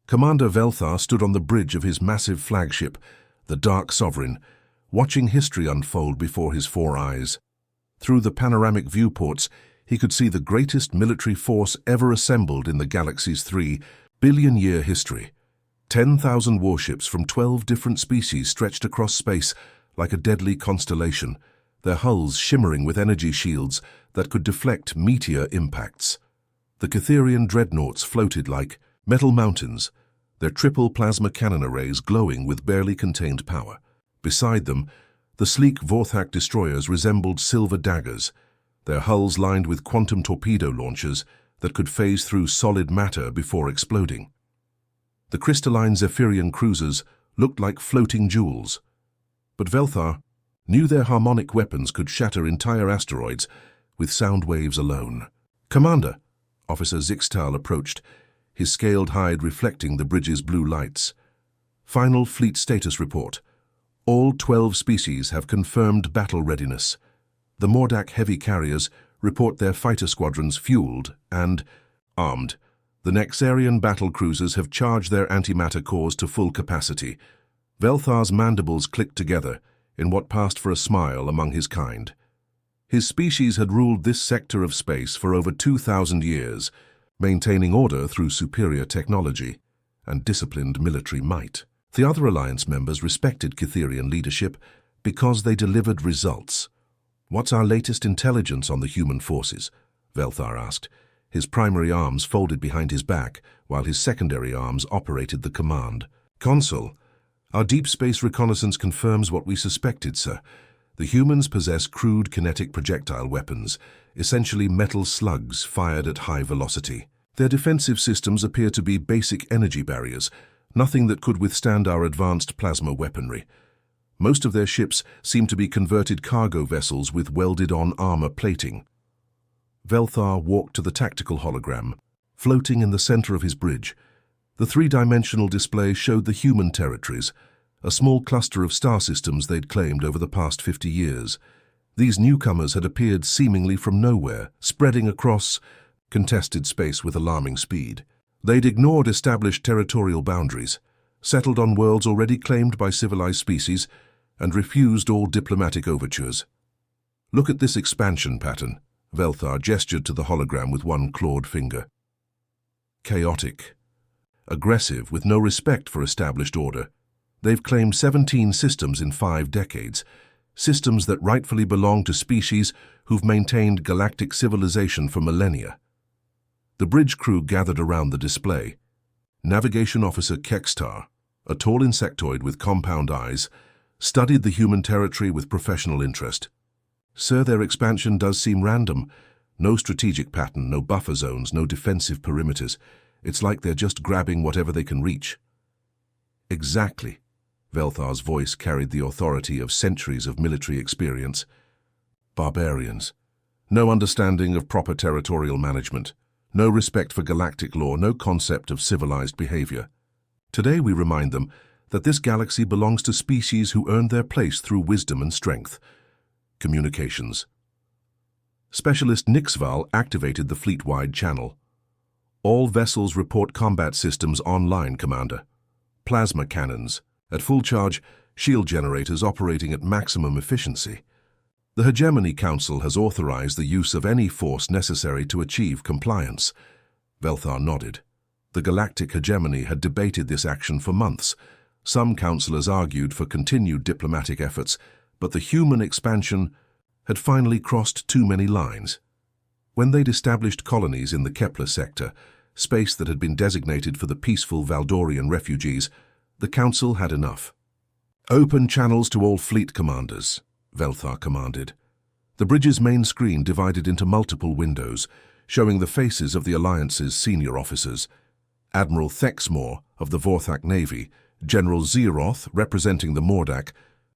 Commander Velthar stood on the bridge of his massive flagship, the Dark Sovereign, watching history unfold before his 4 eyes. Through the panoramic viewports, he could see the greatest military force ever assembled in the galaxy's 3-billion-year history. 10,000 warships from 12 different species stretched across space like a deadly constellation, their hulls shimmering with energy shields that could deflect meteor impacts. The Catherian dreadnoughts floated like metal mountains, their triple plasma cannon arrays glowing with barely contained power. Beside them, the sleek Vorthak destroyers resembled silver daggers, their hulls lined with quantum torpedo launchers that could phase through solid matter before exploding. The crystalline Zephyrian cruisers looked like floating jewels, but Velthar knew their harmonic weapons could shatter entire asteroids with sound waves alone. "Commander," Officer Zixtal approached, his scaled hide reflecting the bridge's blue lights. "Final fleet status report. All 12 species have confirmed battle readiness. The Mordak heavy carriers report their fighter squadrons fueled and armed. The Nexarian battle cruisers have charged their antimatter cores to full capacity." Velthar's mandibles clicked together in what passed for a smile among his kind. His species had ruled this sector of space for over 2,000 years, maintaining order through superior technology and disciplined military might. The other Alliance members respected Catherian leadership because they delivered results. "What's our latest intelligence on the human forces?" Velthar asked, his primary arms folded behind his back while his secondary arms operated the command. "Consul, our deep space reconnaissance confirms what we suspected, sir. The humans possess crude kinetic projectile weapons, essentially metal slugs fired at high velocity. Their defensive systems appear to be basic energy barriers, nothing that could withstand our advanced plasma weaponry. Most of their ships seem to be converted cargo vessels with welded-on armor plating." Velthar walked to the tactical hologram, floating in the center of his bridge. The 3-dimensional display showed the human territories, a small cluster of star systems they'd claimed over the past 50 years. These newcomers had appeared seemingly from nowhere, spreading across contested space with alarming speed. They'd ignored established territorial boundaries, settled on worlds already claimed by civilized species, and refused all diplomatic overtures. "Look at this expansion pattern," Velthar gestured to the hologram with one clawed finger. "Chaotic. Aggressive, with no respect for established order. They've claimed 17 systems in 5 decades, systems that rightfully belong to species who've maintained galactic civilization for millennia." The bridge crew gathered around the display. Navigation Officer Kextar, a tall insectoid with compound eyes, studied the human territory with professional interest. "Sir, their expansion does seem random. No strategic pattern, no buffer zones, no defensive perimeters. It's like they're just grabbing whatever they can reach." "Exactly." Velthar's voice carried the authority of centuries of military experience. "Barbarians. No understanding of proper territorial management. No respect for galactic law, no concept of civilized behavior. Today we remind them that this galaxy belongs to species who earned their place through wisdom and strength." Communications. Specialist Nixval activated the fleet-wide channel. "All vessels report combat systems online, Commander. Plasma cannons. At full charge, shield generators operating at maximum efficiency. The Hegemony Council has authorized the use of any force necessary to achieve compliance." Velthar nodded. The Galactic Hegemony had debated this action for months. Some councillors argued for continued diplomatic efforts, but the human expansion had finally crossed too many lines. When they'd established colonies in the Kepler sector, space that had been designated for the peaceful Valdorian refugees, the Council had enough. "Open channels to all fleet commanders," Velthar commanded. The bridge's main screen divided into multiple windows, showing the faces of the Alliance's senior officers. Admiral Thexmore of the Vorthak Navy, General Zeroth representing the Mordak,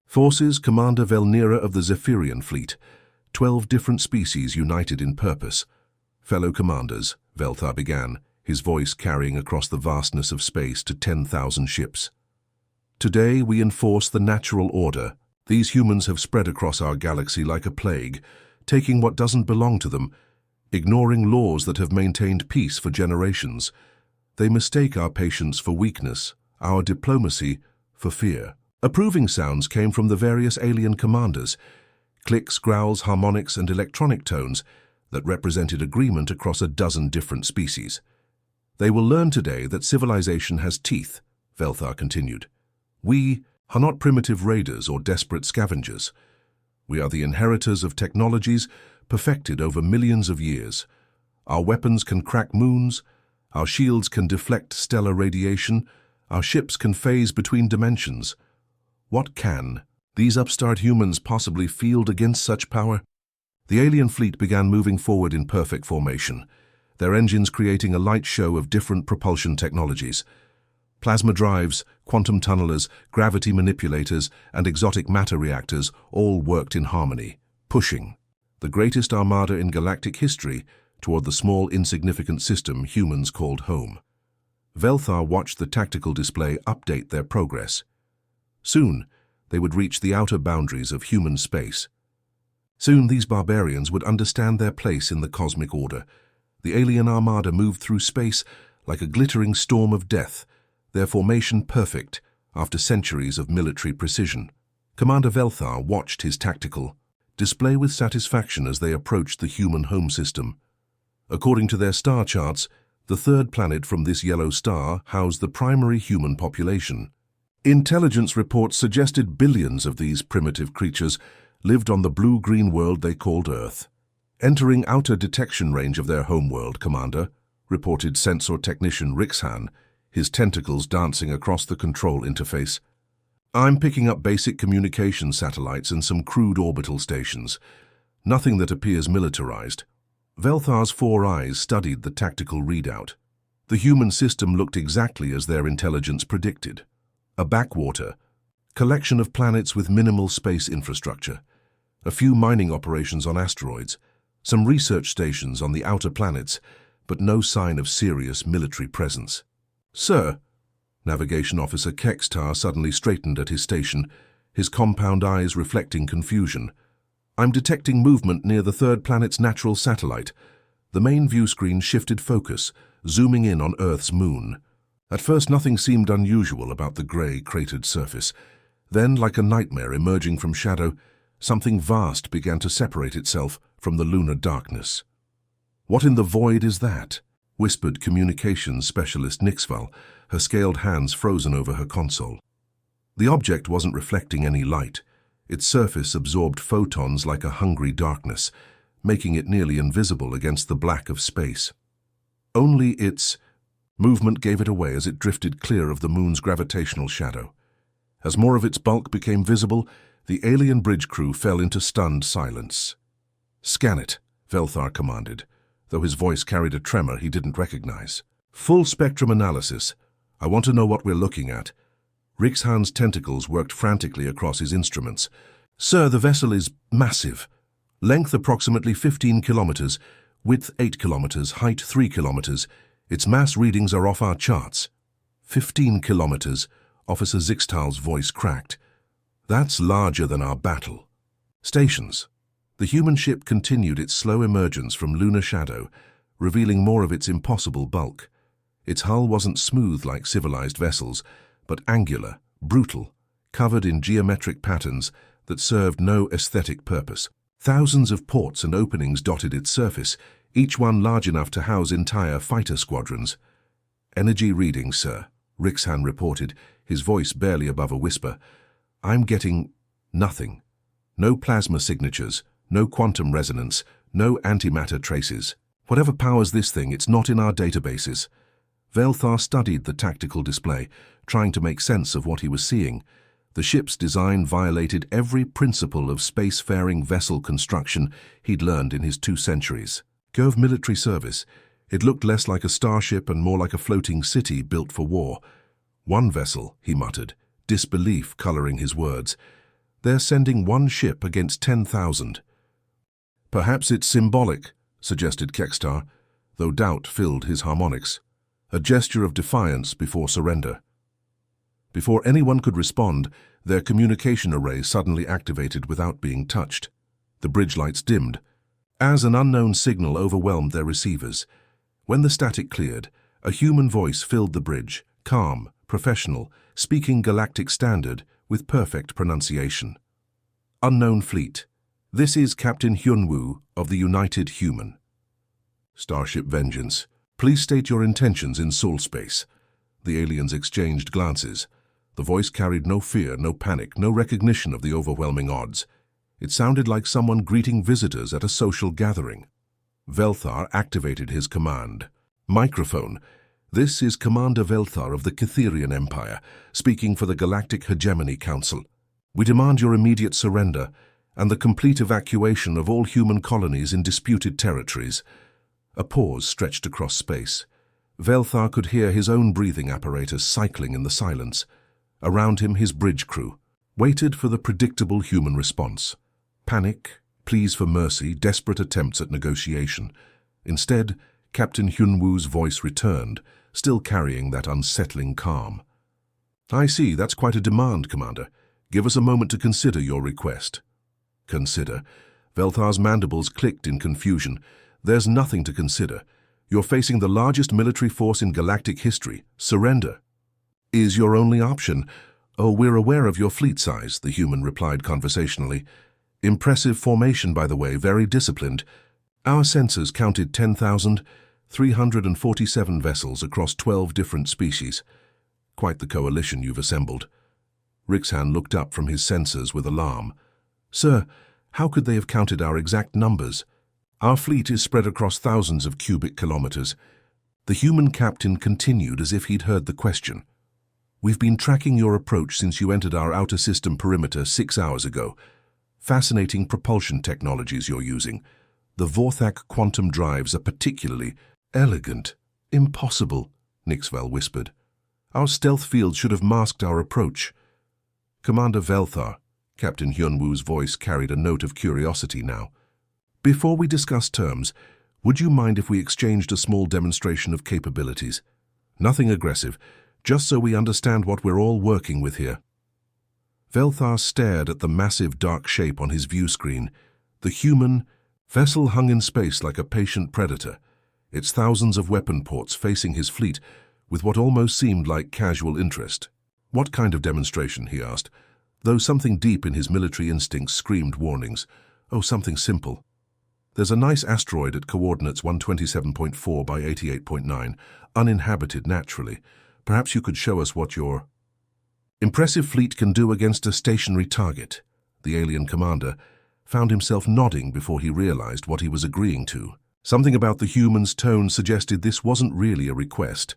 Forces Commander Velnira of the Zephyrian Fleet, 12 different species united in purpose. "Fellow commanders," Velthar began, his voice carrying across the vastness of space to 10,000 ships. "Today we enforce the natural order. These humans have spread across our galaxy like a plague, taking what doesn't belong to them, ignoring laws that have maintained peace for generations. They mistake our patience for weakness, our diplomacy for fear. Approving sounds came from the various alien commanders, clicks, growls, harmonics, and electronic tones that represented agreement across a dozen different species. They will learn today that civilization has teeth, Velthar continued. We are not primitive raiders or desperate scavengers. We are the inheritors of technologies perfected over millions of years. Our weapons can crack moons, our shields can deflect stellar radiation, our ships can phase between dimensions. What can these upstart humans possibly field against such power? The alien fleet began moving forward in perfect formation, their engines creating a light show of different propulsion technologies. Plasma drives, quantum tunnelers, gravity manipulators, and exotic matter reactors all worked in harmony, pushing the greatest armada in galactic history toward the small, insignificant system humans called home. Velthar watched the tactical display update their progress. Soon, they would reach the outer boundaries of human space. Soon, these barbarians would understand their place in the cosmic order. The alien armada moved through space like a glittering storm of death, their formation perfect after centuries of military precision. Commander Velthar watched his tactical display with satisfaction as they approached the human home system. According to their star charts, the third planet from this yellow star housed the primary human population. Intelligence reports suggested billions of these primitive creatures lived on the blue-green world they called Earth. Entering outer detection range of their homeworld, Commander, reported sensor technician Rixhan, his tentacles dancing across the control interface. I'm picking up basic communication satellites and some crude orbital stations. Nothing that appears militarized. Velthar's 4 eyes studied the tactical readout. The human system looked exactly as their intelligence predicted. A backwater, collection of planets with minimal space infrastructure, a few mining operations on asteroids, some research stations on the outer planets, but no sign of serious military presence. Sir, Navigation Officer Kextar suddenly straightened at his station, his compound eyes reflecting confusion. I'm detecting movement near the third planet's natural satellite. The main view screen shifted focus, zooming in on Earth's moon. At first, nothing seemed unusual about the grey, cratered surface. Then, like a nightmare emerging from shadow, something vast began to separate itself from the lunar darkness. What in the void is that? Whispered communications specialist Nixval, her scaled hands frozen over her console. The object wasn't reflecting any light. Its surface absorbed photons like a hungry darkness, making it nearly invisible against the black of space. Only its movement gave it away as it drifted clear of the moon's gravitational shadow. As more of its bulk became visible, the alien bridge crew fell into stunned silence. Scan it, Velthar commanded, though his voice carried a tremor he didn't recognize. Full spectrum analysis. I want to know what we're looking at. Rixhan's tentacles worked frantically across his instruments. Sir, the vessel is massive. Length approximately 15 kilometers, width 8 kilometers, height 3 kilometers. Its mass readings are off our charts. 15 kilometers, Officer Zixtal's voice cracked. That's larger than our battle. Stations. The human ship continued its slow emergence from lunar shadow, revealing more of its impossible bulk. Its hull wasn't smooth like civilized vessels, but angular, brutal, covered in geometric patterns that served no aesthetic purpose. Thousands of ports and openings dotted its surface, each one large enough to house entire fighter squadrons. Energy readings, sir, Rixhan reported, his voice barely above a whisper. I'm getting nothing. No plasma signatures, no quantum resonance, no antimatter traces. Whatever powers this thing, it's not in our databases. Velthar studied the tactical display, trying to make sense of what he was seeing. The ship's design violated every principle of spacefaring vessel construction he'd learned in his 2 centuries. Go of military service, it looked less like a starship and more like a floating city built for war. One vessel, he muttered, disbelief coloring his words. They're sending one ship against 10,000. Perhaps it's symbolic, suggested Kextar, though doubt filled his harmonics. A gesture of defiance before surrender. Before anyone could respond, their communication array suddenly activated without being touched. The bridge lights dimmed, as an unknown signal overwhelmed their receivers. When the static cleared, A human voice filled the bridge, calm, professional, speaking galactic standard with perfect pronunciation. Unknown fleet. This is Captain Hyunwoo of the United Human. Starship Vengeance. Please state your intentions in soul space. The aliens exchanged glances. The voice carried no fear, no panic, no recognition of the overwhelming odds. It sounded like someone greeting visitors at a social gathering. Velthar activated his command. Microphone. This is Commander Velthar of the Catherian Empire, speaking for the Galactic Hegemony Council. We demand your immediate surrender and the complete evacuation of all human colonies in disputed territories. A pause stretched across space. Velthar could hear his own breathing apparatus cycling in the silence. Around him, his bridge crew waited for the predictable human response. Panic, pleas for mercy, desperate attempts at negotiation. Instead, Captain Hyunwoo's voice returned, still carrying that unsettling calm. I see, that's quite a demand, Commander. Give us a moment to consider your request. Consider? Velthar's mandibles clicked in confusion. There's nothing to consider. You're facing the largest military force in galactic history. Surrender is your only option. Oh, we're aware of your fleet size, the human replied conversationally. Impressive formation, by the way, very disciplined. Our sensors counted 10,347 vessels across 12 different species. Quite the coalition you've assembled. Rixhan looked up from his sensors with alarm. Sir, how could they have counted our exact numbers? Our fleet is spread across thousands of cubic kilometers. The human captain continued as if he'd heard the question. We've been tracking your approach since you entered our outer system perimeter 6 hours ago. Fascinating propulsion technologies you're using. The Vorthak quantum drives are particularly elegant. Impossible, Nixvel whispered. Our stealth field should have masked our approach. Commander Velthar, Captain Hyunwoo's voice carried a note of curiosity now. Before we discuss terms, would you mind if we exchanged a small demonstration of capabilities? Nothing aggressive, just so we understand what we're all working with here. Velthar stared at the massive dark shape on his view screen. The human vessel hung in space like a patient predator, its thousands of weapon ports facing his fleet with what almost seemed like casual interest. What kind of demonstration, he asked, though something deep in his military instincts screamed warnings. Oh, something simple. There's a nice asteroid at coordinates 127.4 by 88.9, uninhabited naturally. Perhaps you could show us what your impressive fleet can do against a stationary target. The alien commander found himself nodding before he realized what he was agreeing to. Something about the human's tone suggested this wasn't really a request.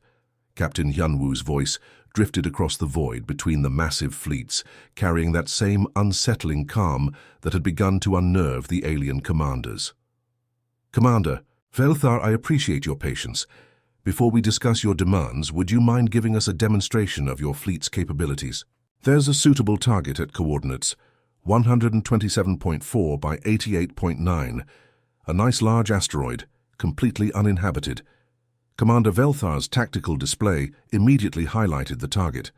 Captain Hyunwoo's voice drifted across the void between the massive fleets, carrying that same unsettling calm that had begun to unnerve the alien commanders. Commander, Velthar, I appreciate your patience. Before we discuss your demands, would you mind giving us a demonstration of your fleet's capabilities? There's a suitable target at coordinates 127.4 by 88.9, a nice large asteroid, completely uninhabited. Commander Velthar's tactical display immediately highlighted the target.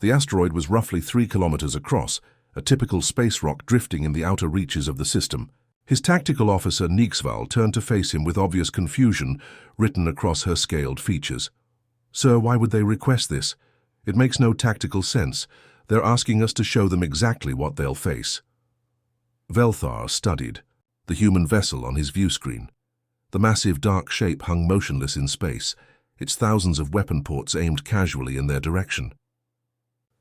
The asteroid was roughly 3 kilometers across, a typical space rock drifting in the outer reaches of the system. His tactical officer Nixval turned to face him with obvious confusion written across her scaled features. Sir, why would they request this? It makes no tactical sense. They're asking us to show them exactly what they'll face. Velthar studied the human vessel on his view screen. The massive dark shape hung motionless in space, its thousands of weapon ports aimed casually in their direction.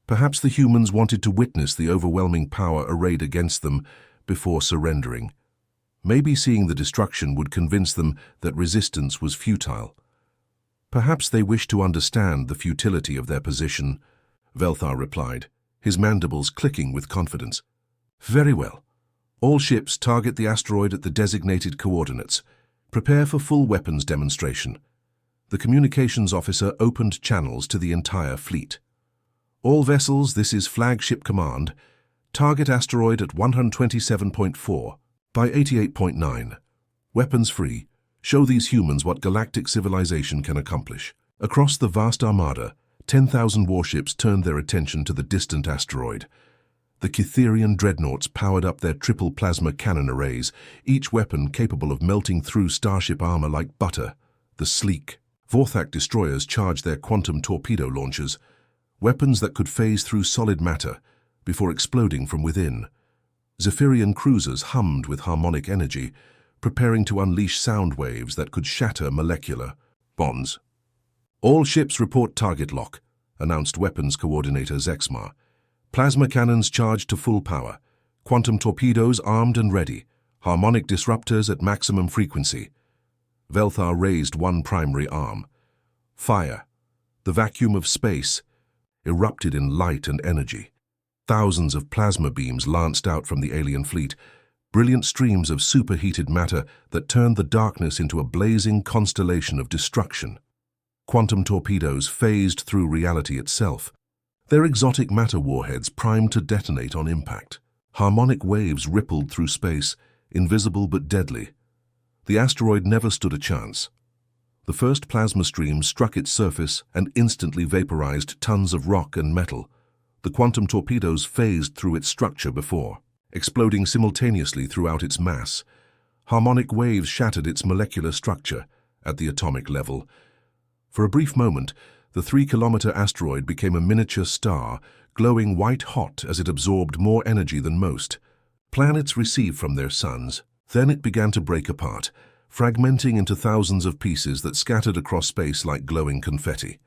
Perhaps the humans wanted to witness the overwhelming power arrayed against them before surrendering. Maybe seeing the destruction would convince them that resistance was futile. Perhaps they wished to understand the futility of their position, Velthar replied, his mandibles clicking with confidence. Very well. All ships target the asteroid at the designated coordinates. Prepare for full weapons demonstration. The communications officer opened channels to the entire fleet. All vessels, this is Flagship Command. Target asteroid at 127.4 by 88.9. Weapons free. Show these humans what galactic civilization can accomplish. Across the vast Armada, 10,000 warships turned their attention to the distant asteroid. The Catherian dreadnoughts powered up their triple plasma cannon arrays, each weapon capable of melting through starship armor like butter. The sleek Vorthak destroyers charged their quantum torpedo launchers, weapons that could phase through solid matter before exploding from within. Zephyrian cruisers hummed with harmonic energy, preparing to unleash sound waves that could shatter molecular bonds. "All ships report target lock," announced weapons coordinator Zexmar. "Plasma cannons charged to full power, quantum torpedoes armed and ready, harmonic disruptors at maximum frequency." Velthar raised one primary arm. Fire, the vacuum of space, erupted in light and energy. Thousands of plasma beams lanced out from the alien fleet, brilliant streams of superheated matter that turned the darkness into a blazing constellation of destruction. Quantum torpedoes phased through reality itself, their exotic matter warheads primed to detonate on impact. Harmonic waves rippled through space, invisible but deadly. The asteroid never stood a chance. The first plasma stream struck its surface and instantly vaporized tons of rock and metal. The quantum torpedoes phased through its structure before, exploding simultaneously throughout its mass. Harmonic waves shattered its molecular structure at the atomic level. For a brief moment, the 3-kilometer asteroid became a miniature star, glowing white-hot as it absorbed more energy than most planets receive from their suns. Then it began to break apart, fragmenting into thousands of pieces that scattered across space like glowing confetti.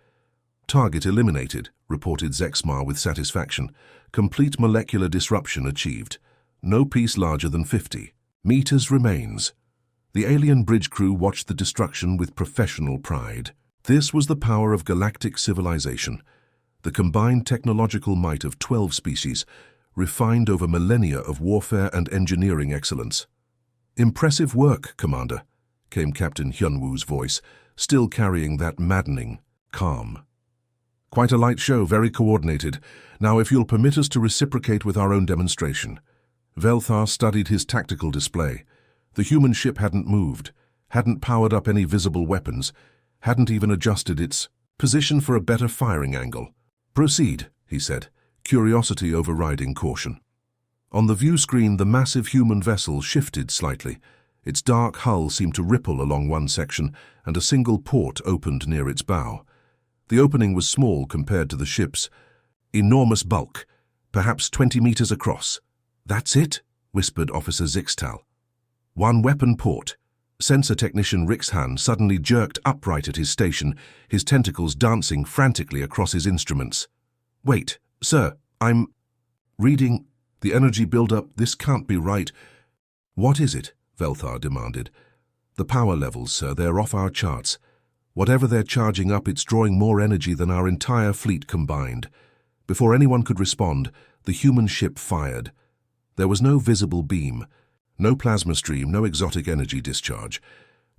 "Target eliminated," reported Zexmar with satisfaction. "Complete molecular disruption achieved. No piece larger than 50 meters remains." The alien bridge crew watched the destruction with professional pride. This was the power of galactic civilization, the combined technological might of 12 species, refined over millennia of warfare and engineering excellence. "Impressive work, Commander," came Captain Hyunwoo's voice, still carrying that maddening calm. "Quite a light show, very coordinated. Now, if you'll permit us to reciprocate with our own demonstration." Velthar studied his tactical display. The human ship hadn't moved, hadn't powered up any visible weapons, hadn't even adjusted its position for a better firing angle. "Proceed," he said, curiosity overriding caution. On the view screen, the massive human vessel shifted slightly. Its dark hull seemed to ripple along one section, and a single port opened near its bow. The opening was small compared to the ship's enormous bulk, perhaps 20 meters across. "That's it," whispered Officer Zixtal. "One weapon port." Sensor technician Rixhan suddenly jerked upright at his station, his tentacles dancing frantically across his instruments. "Wait, sir, I'm reading the energy buildup. This can't be right." "What is it?" Velthar demanded. "The power levels, sir, they're off our charts. Whatever they're charging up, it's drawing more energy than our entire fleet combined." Before anyone could respond, the human ship fired. There was no visible beam, no plasma stream, no exotic energy discharge,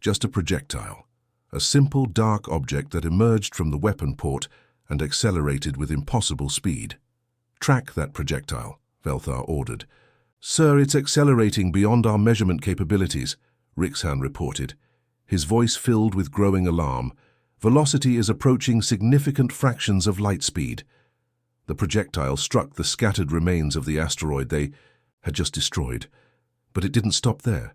just a projectile, a simple dark object that emerged from the weapon port and accelerated with impossible speed. "Track that projectile," Velthar ordered. "Sir, it's accelerating beyond our measurement capabilities," Rixhan reported, his voice filled with growing alarm. "Velocity is approaching significant fractions of light speed." The projectile struck the scattered remains of the asteroid they had just destroyed. But it didn't stop there.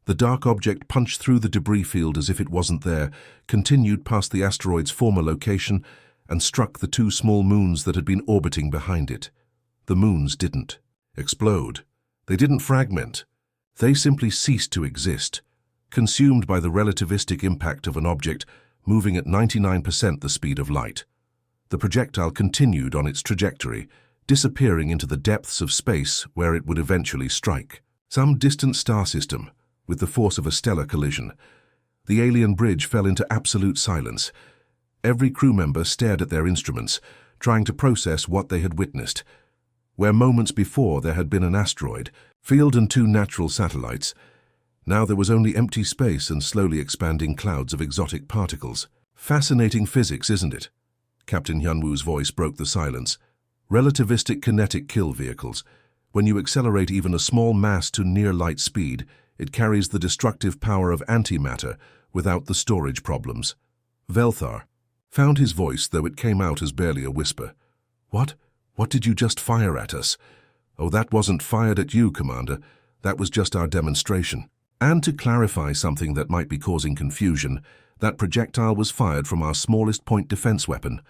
The dark object punched through the debris field as if it wasn't there, continued past the asteroid's former location, and struck the 2 small moons that had been orbiting behind it. The moons didn't explode. They didn't fragment. They simply ceased to exist, consumed by the relativistic impact of an object moving at 99% the speed of light. The projectile continued on its trajectory, disappearing into the depths of space where it would eventually strike. Some distant star system, with the force of a stellar collision. The alien bridge fell into absolute silence. Every crew member stared at their instruments, trying to process what they had witnessed. Where moments before there had been an asteroid, field and 2 natural satellites, now there was only empty space and slowly expanding clouds of exotic particles. "Fascinating physics, isn't it?" Captain Hyunwoo's voice broke the silence. "Relativistic kinetic kill vehicles. When you accelerate even a small mass to near light speed, it carries the destructive power of antimatter without the storage problems." Velthar found his voice, though it came out as barely a whisper. What did you just fire at us?" "Oh, that wasn't fired at you, Commander. That was just our demonstration." And to clarify something that might be causing confusion, That projectile was fired from our smallest point defense weapon,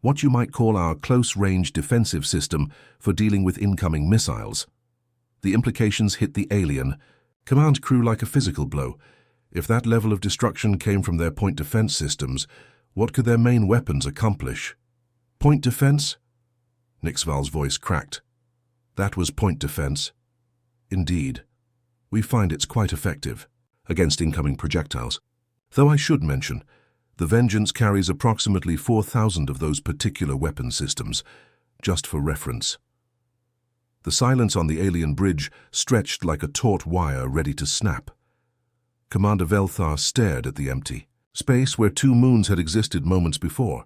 what you might call our close-range defensive system for dealing with incoming missiles. The implications hit the alien command crew like a physical blow. If that level of destruction came from their point defense systems, what could their main weapons accomplish? Point defense? Nixval's voice cracked. That was point defense. Indeed. We find it's quite effective against incoming projectiles. Though I should mention, the Vengeance carries approximately 4,000 of those particular weapon systems, just for reference. The silence on the alien bridge stretched like a taut wire ready to snap. Commander Velthar stared at the empty space where 2 moons had existed moments before,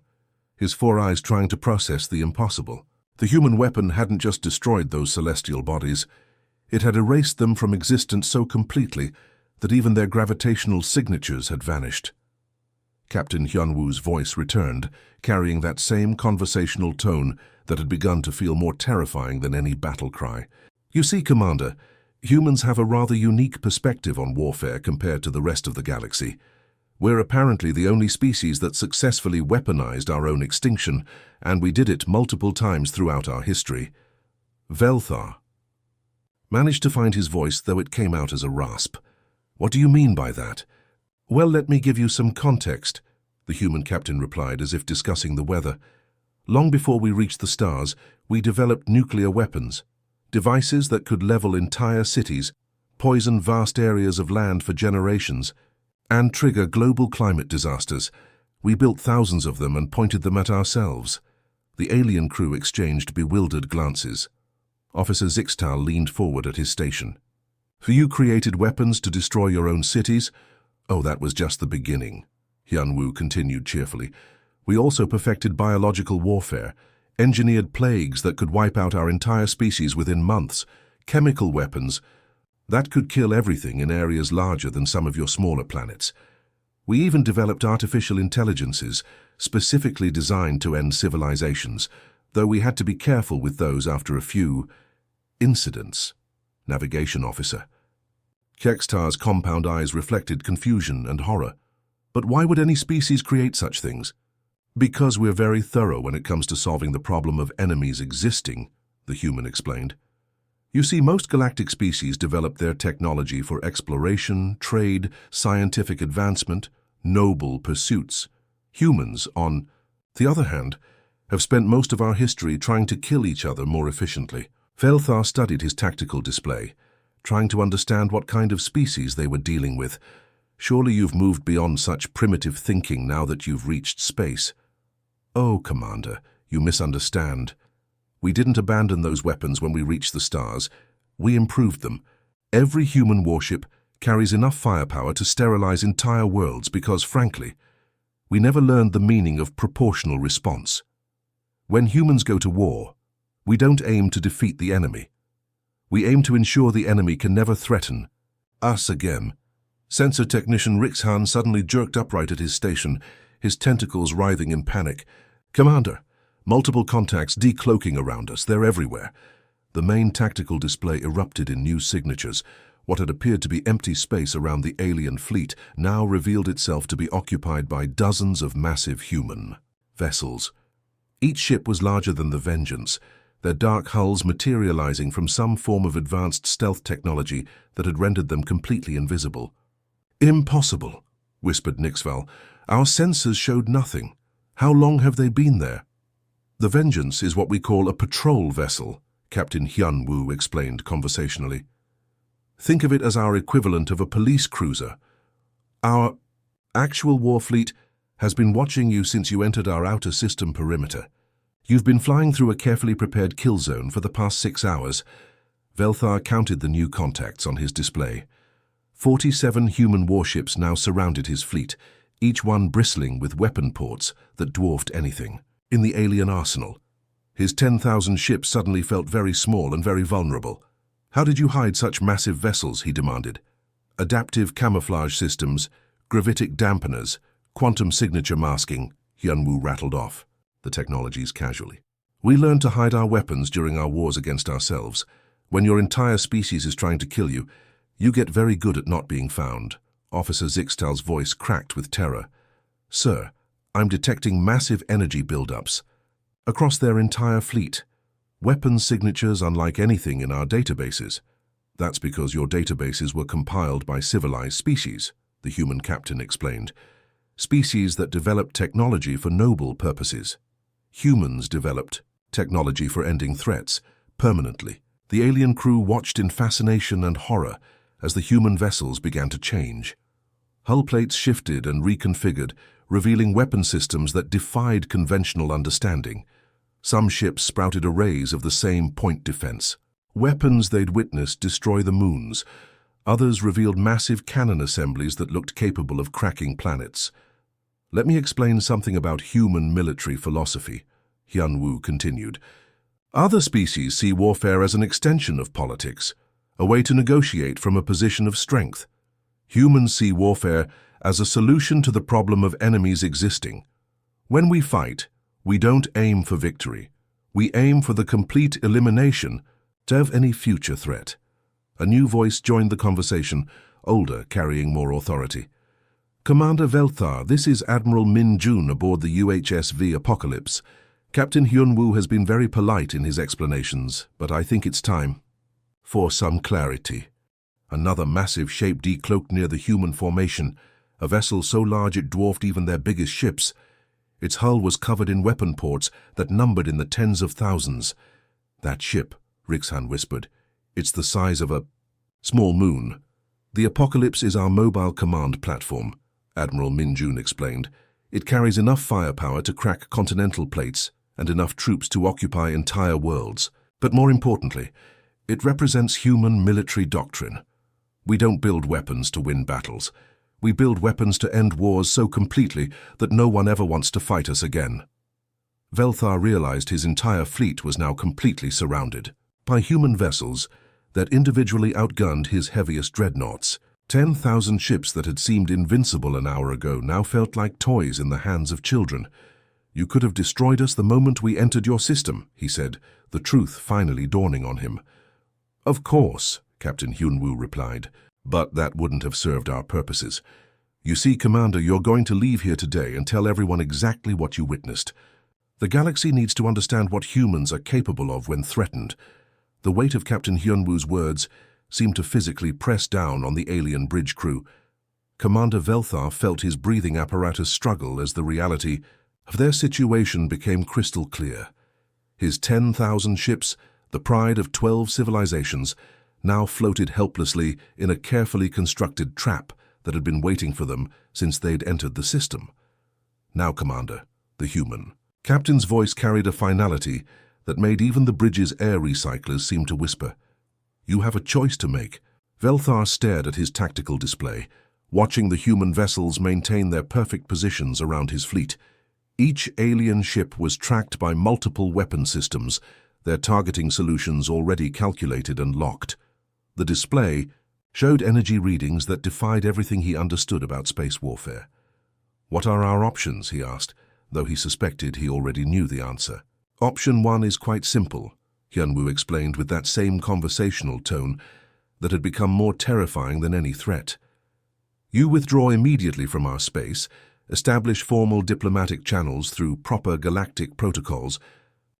his 4 eyes trying to process the impossible. The human weapon hadn't just destroyed those celestial bodies, it had erased them from existence so completely that even their gravitational signatures had vanished. Captain Hyunwoo's voice returned, carrying that same conversational tone that had begun to feel more terrifying than any battle cry. You see, Commander, humans have a rather unique perspective on warfare compared to the rest of the galaxy. We're apparently the only species that successfully weaponized our own extinction, and we did it multiple times throughout our history. Velthar managed to find his voice, though it came out as a rasp. What do you mean by that? Well, let me give you some context, the human captain replied, as if discussing the weather. Long before we reached the stars, we developed nuclear weapons, devices that could level entire cities, poison vast areas of land for generations, and trigger global climate disasters. We built thousands of them and pointed them at ourselves. The alien crew exchanged bewildered glances. Officer Zixtal leaned forward at his station. For you created weapons to destroy your own cities? Oh, that was just the beginning, Hyunwoo continued cheerfully. We also perfected biological warfare, engineered plagues that could wipe out our entire species within months, chemical weapons that could kill everything in areas larger than some of your smaller planets. We even developed artificial intelligences specifically designed to end civilizations, though we had to be careful with those after a few incidents. Navigation officer. Kekstar's compound eyes reflected confusion and horror. But why would any species create such things? Because we're very thorough when it comes to solving the problem of enemies existing, the human explained. You see, most galactic species develop their technology for exploration, trade, scientific advancement, noble pursuits. Humans, on the other hand, have spent most of our history trying to kill each other more efficiently. Velthar studied his tactical display, trying to understand what kind of species they were dealing with. Surely you've moved beyond such primitive thinking now that you've reached space. Oh, Commander, you misunderstand. We didn't abandon those weapons when we reached the stars. We improved them. Every human warship carries enough firepower to sterilize entire worlds because, frankly, we never learned the meaning of proportional response. When humans go to war, we don't aim to defeat the enemy. We aim to ensure the enemy can never threaten us again. Sensor technician Rixhan suddenly jerked upright at his station, his tentacles writhing in panic. Commander, multiple contacts decloaking around us. They're everywhere. The main tactical display erupted in new signatures. What had appeared to be empty space around the alien fleet now revealed itself to be occupied by dozens of massive human vessels. Each ship was larger than the Vengeance, their dark hulls materializing from some form of advanced stealth technology that had rendered them completely invisible. Impossible, whispered Nixval. Our sensors showed nothing. How long have they been there? The Vengeance is what we call a patrol vessel, Captain Hyunwoo explained conversationally. Think of it as our equivalent of a police cruiser. Our actual war fleet has been watching you since you entered our outer system perimeter. You've been flying through a carefully prepared kill zone for the past 6 hours. Velthar counted the new contacts on his display. 47 human warships now surrounded his fleet, each one bristling with weapon ports that dwarfed anything in the alien arsenal. His 10,000 ships suddenly felt very small and very vulnerable. How did you hide such massive vessels, he demanded. Adaptive camouflage systems, gravitic dampeners, quantum signature masking, Hyunwoo rattled off the technologies casually. We learned to hide our weapons during our wars against ourselves. When your entire species is trying to kill you, you get very good at not being found. Officer Zixtal's voice cracked with terror. "Sir, I'm detecting massive energy buildups across their entire fleet. Weapons signatures unlike anything in our databases." "That's because your databases were compiled by civilized species," the human captain explained. "Species that developed technology for noble purposes. Humans developed technology for ending threats permanently." The alien crew watched in fascination and horror as the human vessels began to change. Hull plates shifted and reconfigured, revealing weapon systems that defied conventional understanding. Some ships sprouted arrays of the same point defense. Weapons they'd witnessed destroy the moons. Others revealed massive cannon assemblies that looked capable of cracking planets. "Let me explain something about human military philosophy," Hyun-woo continued. "Other species see warfare as an extension of politics, a way to negotiate from a position of strength. Humans see warfare as a solution to the problem of enemies existing. When we fight, we don't aim for victory. We aim for the complete elimination of any future threat." A new voice joined the conversation, older, carrying more authority. "Commander Velthar, this is Admiral Min Jun aboard the UHSV Apocalypse. Captain Hyun-woo has been very polite in his explanations, but I think it's time for some clarity." Another massive shape decloaked near the human formation, a vessel so large it dwarfed even their biggest ships. Its hull was covered in weapon ports that numbered in the tens of thousands. "That ship," Rixhan whispered. "It's the size of a small moon." "The Apocalypse is our mobile command platform," Admiral Min Jun explained. "It carries enough firepower to crack continental plates and enough troops to occupy entire worlds. But more importantly, it represents human military doctrine. We don't build weapons to win battles. We build weapons to end wars so completely that no one ever wants to fight us again." Velthar realized his entire fleet was now completely surrounded by human vessels that individually outgunned his heaviest dreadnoughts. 10,000 ships that had seemed invincible an hour ago now felt like toys in the hands of children. "You could have destroyed us the moment we entered your system," he said, the truth finally dawning on him. "Of course," Captain Hyun-woo replied, "but that wouldn't have served our purposes. You see, Commander, you're going to leave here today and tell everyone exactly what you witnessed. The galaxy needs to understand what humans are capable of when threatened." The weight of Captain Hyun-woo's words seemed to physically press down on the alien bridge crew. Commander Velthar felt his breathing apparatus struggle as the reality of their situation became crystal clear. His 10,000 ships, the pride of 12 civilizations, now floated helplessly in a carefully constructed trap that had been waiting for them since they'd entered the system. "Now, Commander," the human captain's voice carried a finality that made even the bridge's air recyclers seem to whisper. "You have a choice to make." Velthar stared at his tactical display, watching the human vessels maintain their perfect positions around his fleet. Each alien ship was tracked by multiple weapon systems, their targeting solutions already calculated and locked. The display showed energy readings that defied everything he understood about space warfare. "What are our options?" he asked, though he suspected he already knew the answer. "Option 1 is quite simple," Hyun-woo explained with that same conversational tone that had become more terrifying than any threat. "You withdraw immediately from our space, establish formal diplomatic channels through proper galactic protocols,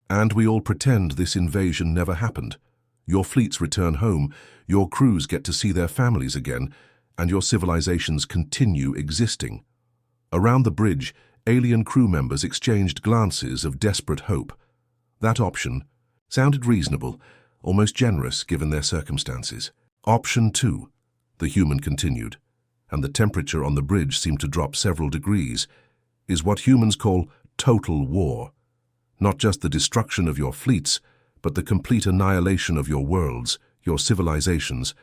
and we all pretend this invasion never happened. Your fleets return home, your crews get to see their families again, and your civilizations continue existing." Around the bridge, alien crew members exchanged glances of desperate hope. That option sounded reasonable, almost generous given their circumstances. "Option 2, the human continued, and the temperature on the bridge seemed to drop several degrees, "is what humans call total war. Not just the destruction of your fleets, but the complete annihilation of your worlds, your civilizations,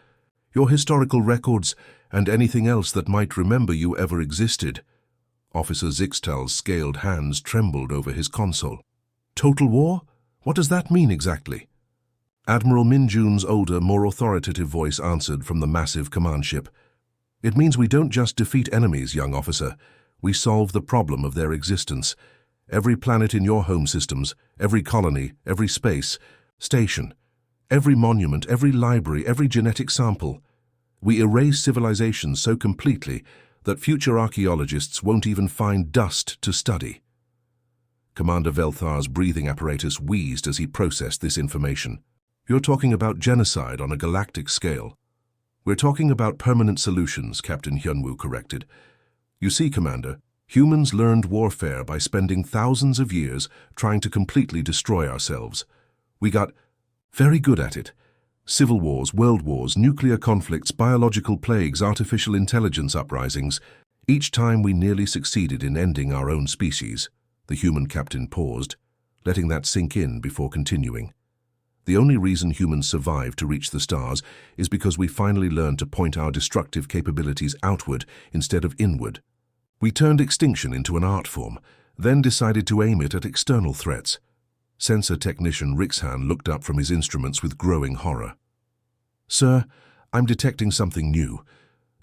your historical records, and anything else that might remember you ever existed." Officer Zixtal's scaled hands trembled over his console. "Total war? What does that mean exactly?" Admiral Min Jun's older, more authoritative voice answered from the massive command ship. "It means we don't just defeat enemies, young officer. We solve the problem of their existence. Every planet in your home systems, every colony, every space station, every monument, every library, every genetic sample. We erase civilization so completely that future archaeologists won't even find dust to study. Commander Velthar's breathing apparatus wheezed as he processed this information. You're talking about genocide on a galactic scale. We're talking about permanent solutions, Captain Hyunwoo corrected. You see, Commander, humans learned warfare by spending thousands of years trying to completely destroy ourselves. We got very good at it. Civil wars, world wars, nuclear conflicts, biological plagues, artificial intelligence uprisings. Each time we nearly succeeded in ending our own species. The human captain paused, letting that sink in before continuing. The only reason humans survived to reach the stars is because we finally learned to point our destructive capabilities outward instead of inward. We turned extinction into an art form, then decided to aim it at external threats. Sensor technician Rixhan looked up from his instruments with growing horror. Sir, I'm detecting something new.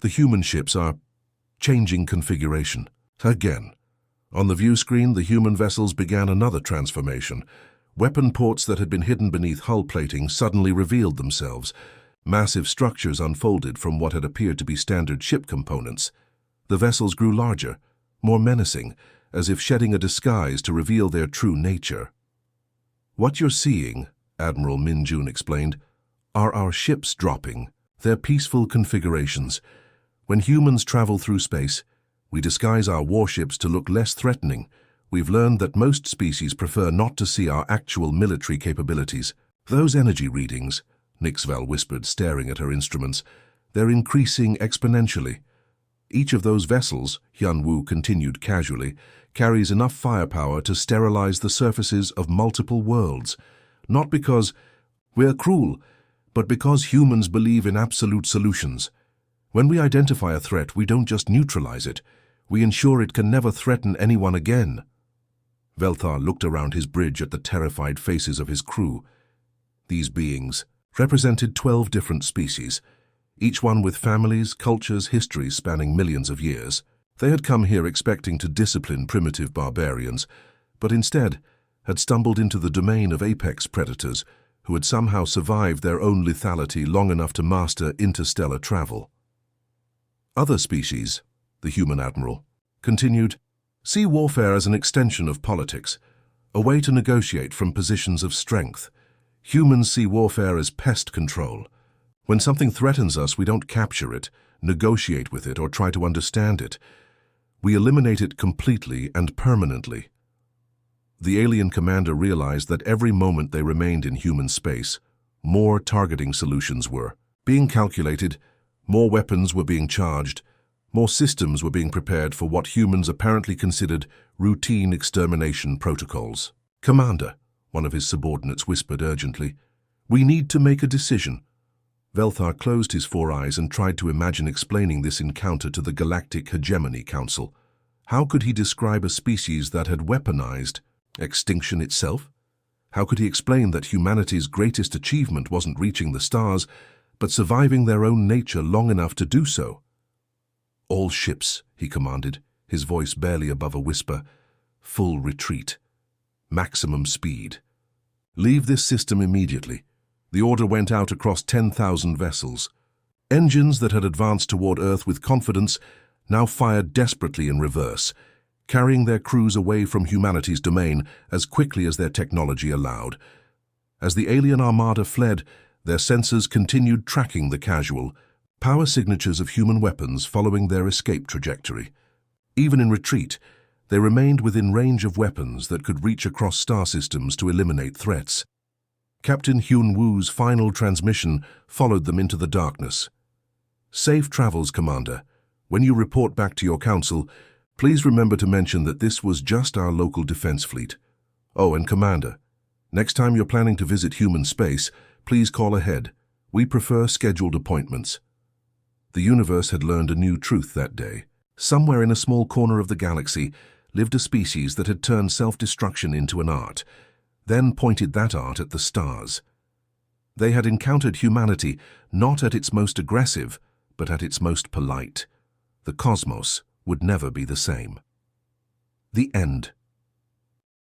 The human ships are changing configuration. Again. On the view screen, the human vessels began another transformation. Weapon ports that had been hidden beneath hull plating suddenly revealed themselves. Massive structures unfolded from what had appeared to be standard ship components. The vessels grew larger, more menacing, as if shedding a disguise to reveal their true nature. What you're seeing, Admiral Min-jun explained, are our ships dropping, their peaceful configurations. When humans travel through space, we disguise our warships to look less threatening. We've learned that most species prefer not to see our actual military capabilities. Those energy readings, Nixvel whispered, staring at her instruments, they're increasing exponentially. Each of those vessels, Hyunwoo continued casually, carries enough firepower to sterilize the surfaces of multiple worlds. Not because we're cruel, but because humans believe in absolute solutions. When we identify a threat, we don't just neutralize it. We ensure it can never threaten anyone again. Velthar looked around his bridge at the terrified faces of his crew. These beings represented 12 different species, each one with families, cultures, histories spanning millions of years. They had come here expecting to discipline primitive barbarians, but instead had stumbled into the domain of apex predators who had somehow survived their own lethality long enough to master interstellar travel. Other species, the human admiral, continued, see warfare as an extension of politics, a way to negotiate from positions of strength. Humans see warfare as pest control. When something threatens us, we don't capture it, negotiate with it, or try to understand it. We eliminate it completely and permanently. The alien commander realized that every moment they remained in human space, more targeting solutions were being calculated, more weapons were being charged, more systems were being prepared for what humans apparently considered routine extermination protocols. Commander, one of his subordinates whispered urgently, we need to make a decision. Velthar closed his 4 eyes and tried to imagine explaining this encounter to the Galactic Hegemony Council. How could he describe a species that had weaponized extinction itself? How could he explain that humanity's greatest achievement wasn't reaching the stars, but surviving their own nature long enough to do so? All ships, he commanded, his voice barely above a whisper. Full retreat. Maximum speed. Leave this system immediately. The order went out across 10,000 vessels. Engines that had advanced toward Earth with confidence now fired desperately in reverse, carrying their crews away from humanity's domain as quickly as their technology allowed. As the alien armada fled, their sensors continued tracking the casual, power signatures of human weapons following their escape trajectory. Even in retreat, they remained within range of weapons that could reach across star systems to eliminate threats. Captain Hyunwoo's final transmission followed them into the darkness. Safe travels, Commander. When you report back to your council, please remember to mention that this was just our local defense fleet. Oh, and Commander, next time you're planning to visit human space, please call ahead. We prefer scheduled appointments. The universe had learned a new truth that day. Somewhere in a small corner of the galaxy lived a species that had turned self-destruction into an art, then pointed that art at the stars. They had encountered humanity not at its most aggressive, but at its most polite. The cosmos would never be the same. The end.